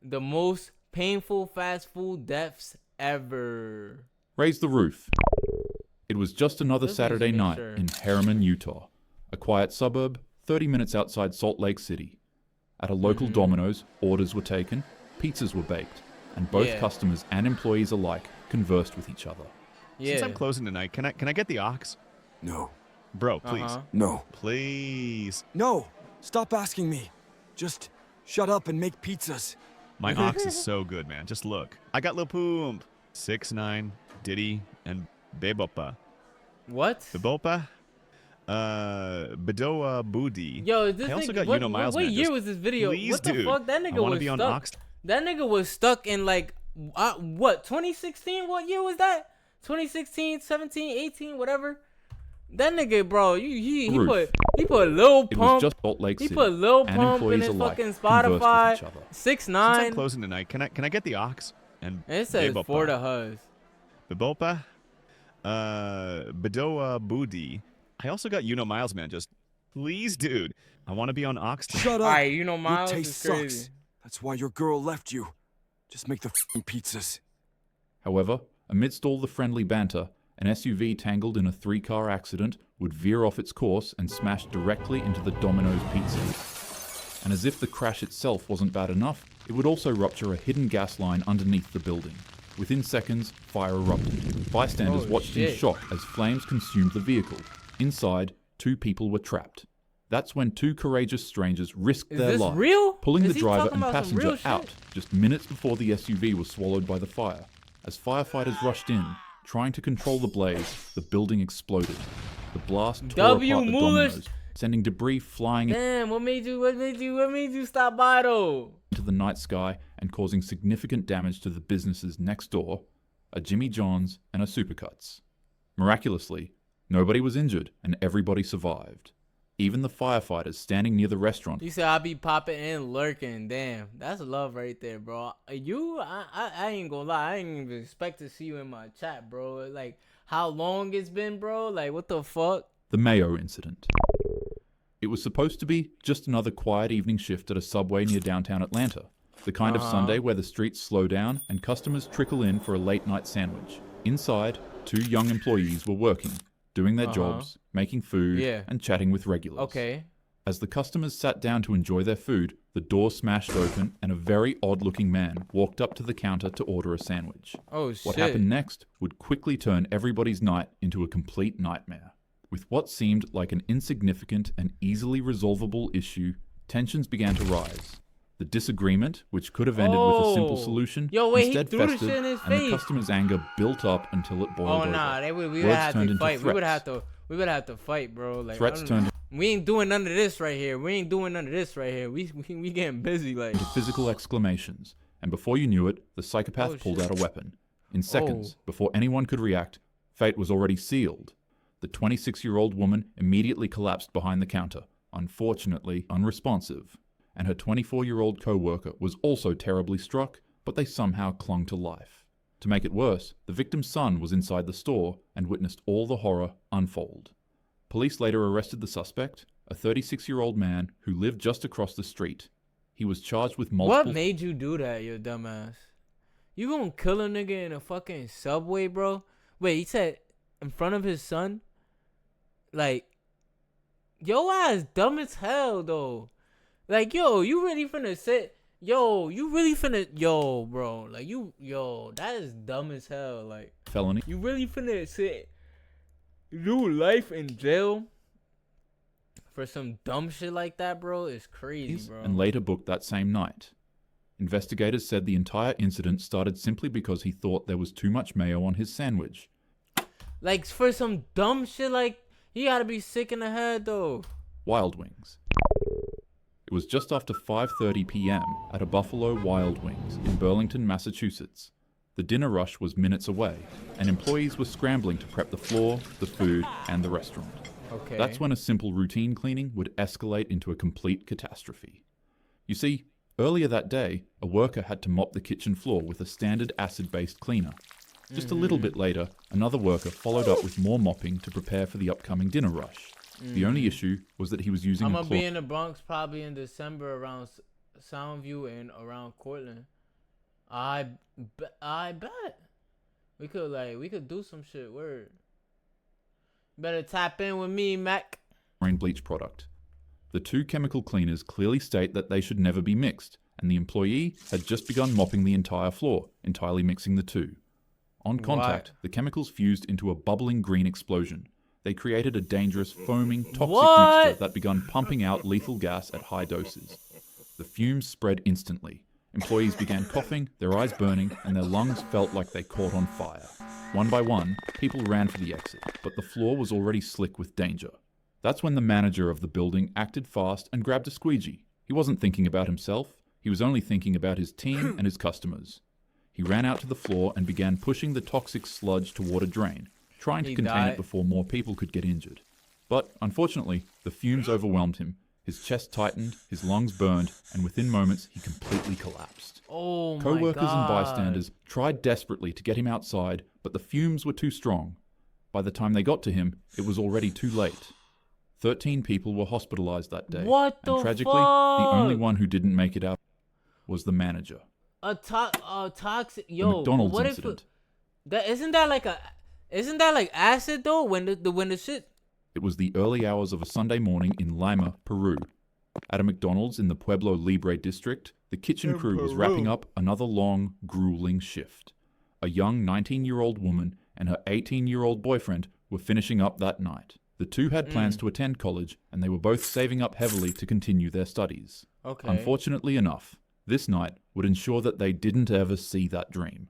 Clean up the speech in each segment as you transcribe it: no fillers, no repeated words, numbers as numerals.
the most painful fast food deaths ever. Raise the roof. It was just another This needs to Saturday make night sure. in Harriman, Utah, a quiet suburb 30 minutes outside Salt Lake City. At a local Domino's, orders were taken, pizzas were baked, and both Yeah. customers and employees alike conversed with each other. Yeah. Since I'm closing tonight, can I get the ox? No. Bro, please. No. Please. No! Stop asking me. Just shut up and make pizzas. My ox is so good, man. Just look. I got Lil Poom, 6ix9ine, Diddy, and Bebopa. What? Bebopa? Bedoa Booty. Yo, is this I also nigga, got what, Miles, what man. year Just was this video? please, What the dude. fuck? That I nigga wanna was be on stuck. Ox. That nigga was stuck in like, what, 2016? What year was that? 2016, 17, 18, whatever? That nigga, bro, he Roof. put Lil It was Pump. just Salt Lake He City, put Lil and Pump in employees his alike fucking conversed with Spotify. each other. 6ix9ine. Since I'm closing tonight, can I get the ox? And It says Bebopa. for the huz. Bebopa? Bedoa Booty. I also got Miles, man. Just please, dude. I want to be on Ox tonight. Shut up. Alright, you know Miles Your is taste crazy. sucks. That's why your girl left you. Just make the f***ing pizzas. However, amidst all the friendly banter, an SUV tangled in a 3-car accident would veer off its course and smash directly into the Domino's pizza. And as if the crash itself wasn't bad enough, it would also rupture a hidden gas line underneath the building. Within seconds, fire erupted. Bystanders Holy watched in shit. shock as flames consumed the vehicle. Inside, 2 people were trapped. That's when 2 courageous strangers risked Is their this lives, real? pulling Is the he driver talking and about some real passenger shit? out just minutes before the SUV was swallowed by the fire. As firefighters rushed in, trying to control the blaze, the building exploded. The blast tore W. apart the Mula. dominoes, sending debris flying Damn, what made you stop by though? into the night sky and causing significant damage to the businesses next door, a Jimmy John's and a Supercuts. Miraculously, nobody was injured and everybody survived. Even the firefighters standing near the restaurant You said I be popping and lurking. Damn, that's love right there, bro. I ain't gonna lie. I ain't even expect to see you in my chat, bro. Like, how long it's been, bro? Like, what the fuck? the Mayo incident. It was supposed to be just another quiet evening shift at a Subway near downtown Atlanta, the kind of Sunday where the streets slow down and customers trickle in for a late-night sandwich. Inside, 2 young employees were working, doing their jobs, making food, and chatting with regulars. Okay. As the customers sat down to enjoy their food, the door smashed open and a very odd-looking man walked up to the counter to order a sandwich. Oh, shit. What happened next would quickly turn everybody's night into a complete nightmare. With what seemed like an insignificant and easily resolvable issue, tensions began to rise. The disagreement, which could have ended with a simple solution, Yo, wait, he instead threw the festered, shit in his and the face. customer's anger built up until it boiled over. Oh, nah, we would Words have turned to into fight. We would threats. have to fight, bro. Like, Threats turned we ain't doing none of this right here. We ain't doing none of this right here. We getting busy, like. into physical exclamations, and before you knew it, the psychopath Oh, pulled shit. out a weapon. In seconds, before anyone could react, fate was already sealed. The 26-year-old woman immediately collapsed behind the counter, unfortunately unresponsive, and her 24-year-old co-worker was also terribly struck, but they somehow clung to life. To make it worse, the victim's son was inside the store and witnessed all the horror unfold. Police later arrested the suspect, a 36-year-old man who lived just across the street. He was charged with multiple... What made you do that, you dumbass? You gonna kill a nigga in a fucking Subway, bro? Wait, he said in front of his son? Like, yo ass dumb as hell, though. Like, yo, you really finna sit... Yo, you really finna... Yo, bro. Like, yo, that is dumb as hell. Like, felony you really finna sit... Do life in jail for some dumb shit like that, bro? It's crazy, bro. and later booked that same night. Investigators said the entire incident started simply because he thought there was too much mayo on his sandwich. Like, for some dumb shit, like, you gotta be sick in the head, though. Wild Wings. It was just after 5:30 p.m. at a Buffalo Wild Wings in Burlington, Massachusetts. The dinner rush was minutes away, and employees were scrambling to prep the floor, the food, and the restaurant. Okay. That's when a simple routine cleaning would escalate into a complete catastrophe. You see, earlier that day, a worker had to mop the kitchen floor with a standard acid-based cleaner. Just a little bit later, another worker followed up with more mopping to prepare for the upcoming dinner rush. The only issue was that he was using I'm a gonna cloth. be in the Bronx probably in December around Soundview and around Cortland. I bet we could do some shit. Word. Better tap in with me, Mac. bleach product. The two chemical cleaners clearly state that they should never be mixed, and the employee had just begun mopping the entire floor, entirely mixing the two. On contact, the chemicals fused into a bubbling green explosion. They created a dangerous, foaming, toxic mixture that began pumping out lethal gas at high doses. The fumes spread instantly. Employees began coughing, their eyes burning, and their lungs felt like they caught on fire. One by one, people ran for the exit, but the floor was already slick with danger. That's when the manager of the building acted fast and grabbed a squeegee. He wasn't thinking about himself, he was only thinking about his team and his customers. He ran out to the floor and began pushing the toxic sludge toward a drain, trying to contain it before more people could get injured. But, unfortunately, the fumes overwhelmed him. His chest tightened, his lungs burned, and within moments, he completely collapsed. Oh my Co-workers God. and bystanders tried desperately to get him outside, but the fumes were too strong. By the time they got to him, it was already too late. 13 people were hospitalized that day. What the and tragically, fuck? the only one who didn't make it out was the manager. A toxic. The Yo, McDonald's what incident. if isn't that like acid though? When the shit. It was the early hours of a Sunday morning in Lima, Peru. At a McDonald's in the Pueblo Libre district, the kitchen crew was wrapping up another long, grueling shift. A young 19-year-old woman and her 18-year-old boyfriend were finishing up that night. The two had plans to attend college, and they were both saving up heavily to continue their studies. Okay. Unfortunately enough, this night would ensure that they didn't ever see that dream.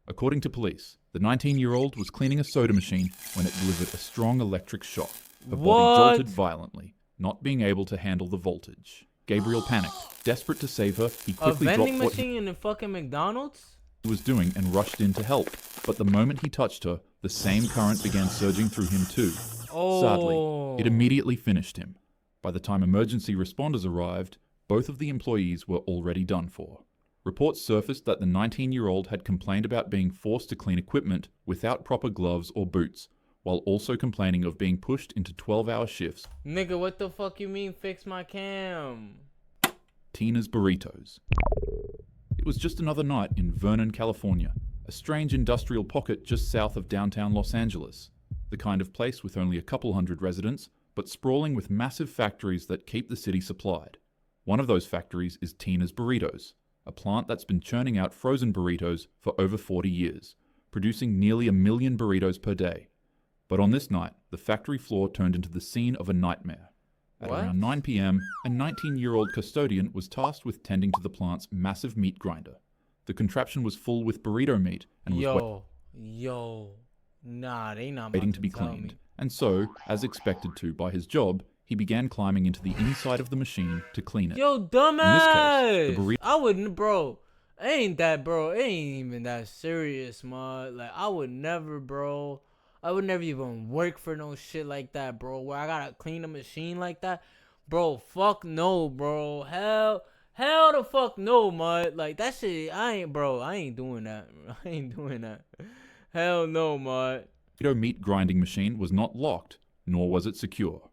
According to police, the 19-year-old was cleaning a soda machine when it delivered a strong electric shock. Her body jolted violently, not being able to handle the voltage. Gabriel panicked. Desperate to save her, he quickly dropped vending what machine in the fucking McDonald's? he was doing and rushed in to help. But the moment he touched her, the same current began surging through him too. Oh. Sadly, it immediately finished him. By the time emergency responders arrived, both of the employees were already done for. Reports surfaced that the 19-year-old had complained about being forced to clean equipment without proper gloves or boots, while also complaining of being pushed into 12-hour shifts. Nigga, what the fuck you mean fix my cam? Tina's Burritos. It was just another night in Vernon, California, a strange industrial pocket just south of downtown Los Angeles. The kind of place with only a couple hundred residents, but sprawling with massive factories that keep the city supplied. One of those factories is Tina's Burritos, a plant that's been churning out frozen burritos for over 40 years, producing nearly 1 million burritos per day. But on this night, the factory floor turned into the scene of a nightmare. At around 9 p.m., a 19-year-old custodian was tasked with tending to the plant's massive meat grinder. The contraption was full with burrito meat and was they not waiting about to be tell cleaned. me. And so, as expected to by his job, he began climbing into the inside of the machine to clean it. Yo, dumbass! In this case, the burrito I wouldn't, bro. It ain't even that serious, man. Like, I would never, bro. I would never even work for no shit like that, bro. Where I gotta clean a machine like that, bro. Fuck no, bro. Hell the fuck no, man. Like that shit, I ain't doing that. I ain't doing that. Hell no, man. meat grinding machine was not locked, nor was it secure.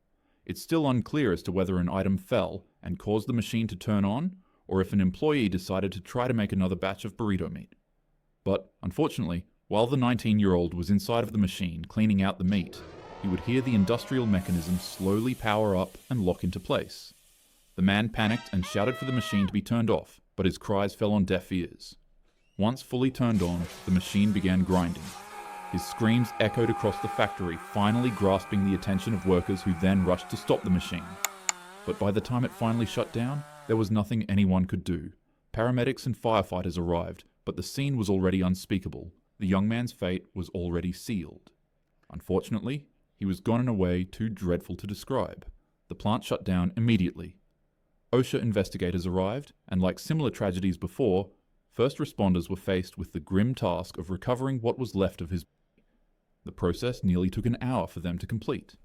It's still unclear as to whether an item fell and caused the machine to turn on, or if an employee decided to try to make another batch of burrito meat. But, unfortunately, while the 19-year-old was inside of the machine cleaning out the meat, he would hear the industrial mechanism slowly power up and lock into place. The man panicked and shouted for the machine to be turned off, but his cries fell on deaf ears. Once fully turned on, the machine began grinding. His screams echoed across the factory, finally grasping the attention of workers who then rushed to stop the machine. But by the time it finally shut down, there was nothing anyone could do. Paramedics and firefighters arrived, but the scene was already unspeakable. The young man's fate was already sealed. Unfortunately, he was gone in a way too dreadful to describe. The plant shut down immediately. OSHA investigators arrived, and like similar tragedies before, first responders were faced with the grim task of recovering what was left of his body. The process nearly took an hour for them to complete.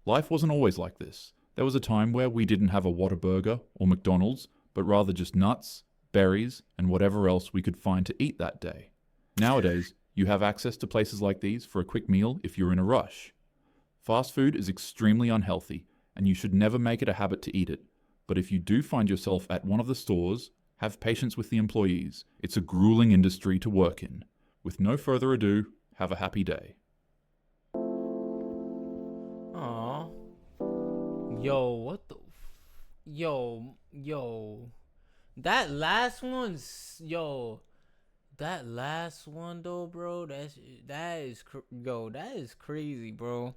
Life wasn't always like this. There was a time where we didn't have a Whataburger or McDonald's, but rather just nuts, berries, and whatever else we could find to eat that day. Nowadays, you have access to places like these for a quick meal if you're in a rush. Fast food is extremely unhealthy, and you should never make it a habit to eat it. But if you do find yourself at one of the stores, Have patience with the employees. It's a grueling industry to work in. With no further ado, have a happy day. Aw. Yo, what the? Yo. That last one's That last one though, bro. That is crazy, bro.